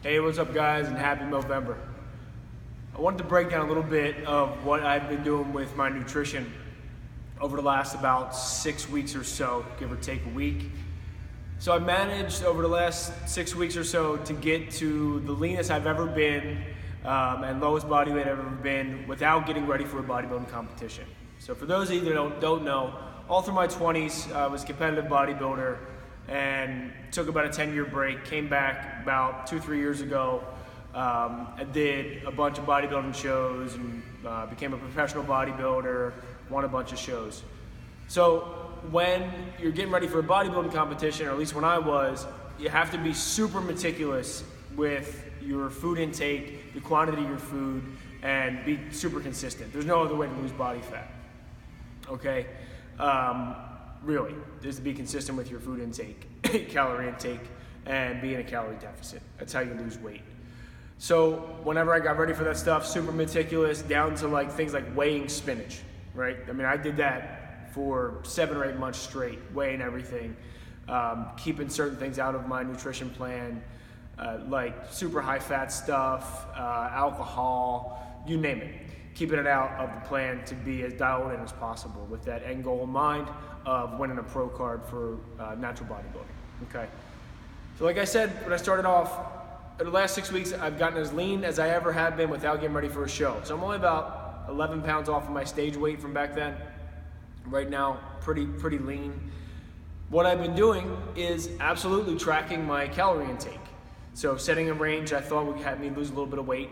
Hey, what's up guys, and happy November. I wanted to break down a little bit of what I've been doing with my nutrition over the last about 6 weeks or so, give or take a week. So I managed over the last 6 weeks or so to get to the leanest I've ever been and lowest body weight I've ever been without getting ready for a bodybuilding competition. So for those of you that don't know, all through my 20s, I was a competitive bodybuilder and took about a 10-year break, came back about 2-3 years ago. I did a bunch of bodybuilding shows and became a professional bodybuilder, won a bunch of shows. So when you're getting ready for a bodybuilding competition, or at least when I was, you have to be super meticulous with your food intake, the quantity of your food, and be super consistent. There's no other way to lose body fat, okay? Really, is to be consistent with your food intake, calorie intake, and be in a calorie deficit. That's how you lose weight. So whenever I got ready for that stuff, super meticulous, down to like things like weighing spinach, right? I mean, I did that for 7 or 8 months straight, weighing everything, keeping certain things out of my nutrition plan, like super high fat stuff, alcohol, you name it. Keeping it out of the plan to be as dialed in as possible with that end goal in mind of winning a pro card for natural bodybuilding, okay? So like I said, when I started off, in the last 6 weeks, I've gotten as lean as I ever have been without getting ready for a show. So I'm only about 11 pounds off of my stage weight from back then. Right now, pretty lean. What I've been doing is absolutely tracking my calorie intake. So setting a range I thought would have me lose a little bit of weight,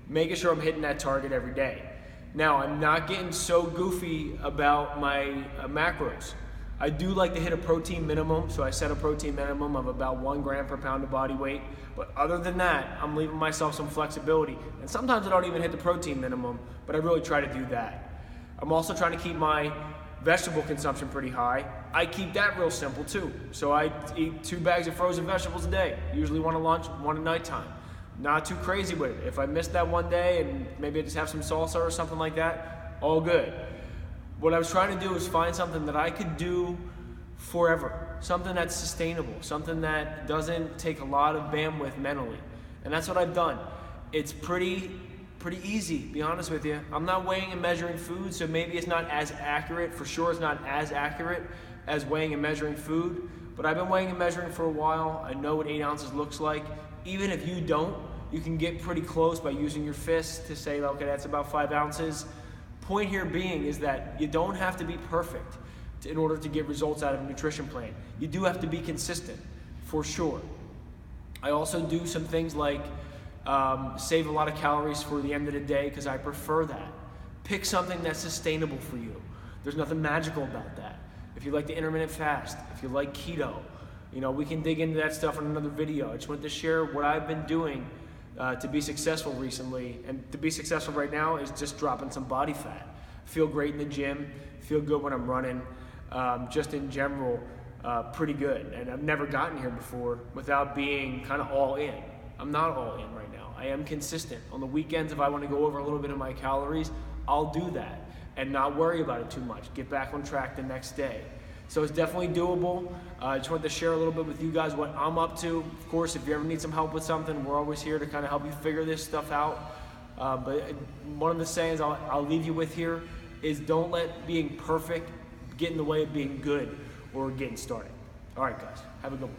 making sure I'm hitting that target every day. Now, I'm not getting so goofy about my macros. I do like to hit a protein minimum, so I set a protein minimum of about 1 gram per pound of body weight. But other than that, I'm leaving myself some flexibility. And sometimes I don't even hit the protein minimum, but I really try to do that. I'm also trying to keep my vegetable consumption pretty high. I keep that real simple too. So I eat 2 bags of frozen vegetables a day, usually one at lunch, one at nighttime. Not too crazy with it. If I miss that one day and maybe I just have some salsa or something like that, all good. What I was trying to do is find something that I could do forever, something that's sustainable, something that doesn't take a lot of bandwidth mentally. And that's what I've done. It's pretty easy, to be honest with you. I'm not weighing and measuring food, so maybe it's not as accurate. For sure it's not as accurate as weighing and measuring food, but I've been weighing and measuring for a while. I know what 8 ounces looks like. Even if you don't, you can get pretty close by using your fist to say, okay, that's about 5 ounces. Point here being is that you don't have to be perfect in order to get results out of a nutrition plan. You do have to be consistent, for sure. I also do some things like save a lot of calories for the end of the day because I prefer that. Pick something that's sustainable for you. There's nothing magical about that. If you like the intermittent fast, if you like keto, you know, we can dig into that stuff in another video. I just wanted to share what I've been doing to be successful recently. And to be successful right now is just dropping some body fat. Feel great in the gym, feel good when I'm running. Just in general, pretty good. And I've never gotten here before without being kind of all in. I'm not all in right now. I am consistent. On the weekends, if I want to go over a little bit of my calories, I'll do that and not worry about it too much. Get back on track the next day. So it's definitely doable. I just wanted to share a little bit with you guys what I'm up to. Of course, if you ever need some help with something, we're always here to kind of help you figure this stuff out. But one of the sayings I'll leave you with here is don't let being perfect get in the way of being good or getting started. All right, guys, have a good one.